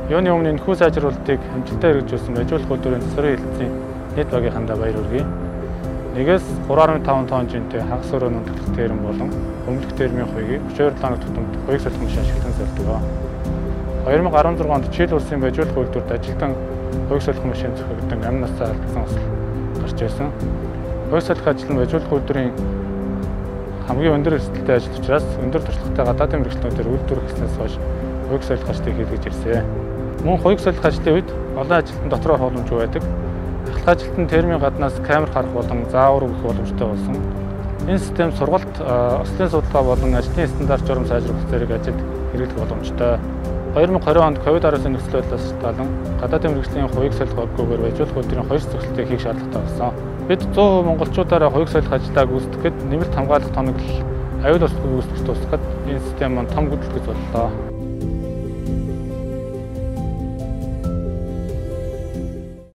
Юуны өмнө энэхүү сайжруулалтыг амжилттай хэрэгжүүлсэн ажилуулах үйлдвэрийн засварын хэлтсийн нийт багийнхандаа баяр хүргэе. 1-ээс 3.5 тонн жинтэй хагас өрөөний төлөх терм болон өмнөх термийн хувийг 32 тоног тутамд хоёрт солих машин ашиглан сольдог. 2016 онд Чили улсын ажилуулах үйлдвэрт ажилтан хоёрт солих машин зохиогдсон амь насаа алдсан осол гарч ирсэн. Хоёрт солих ажил нь ажилуулах үйлдвэрийн хамгийн өндөр эрсдэлтэй ажил учраас өндөр туршлагатай гадаадын мэргэжлүүдээр үйлдвэр хийснээс хойш хоёрт солих ажлыг хийлгэж ирсэн. Мөн хоёрт солих ажлын үед олон ажилтан дотроо хууламжгүй байдаг. Ахлах ажилтан термийн гаднаас камер харах болон заавар өгөх боломжтой болсон. Энэ систем сургалт, ослын судалгаа болон ажлын стандарт журам сайжруулах зэрэг ажилд хэрэглэх боломжтой. 2020 онд COVID-19 нөхцөл байдлаас шалтгаалan гадаадын мэргэжлийн хоёрт солих оргуугаар ажилуулах үйлдвэрийн хоёр зөвлөлтийг хийх шаардлагатай болсон. Бид 100% монголчуудаараа хоёрт солих ажлаа гүйцэтгэхэд нэмэлт хамгаалах тоноглол аюул ослыг үүсгэж тусахад энэ систем маань том хөдөлгөөн боллоо.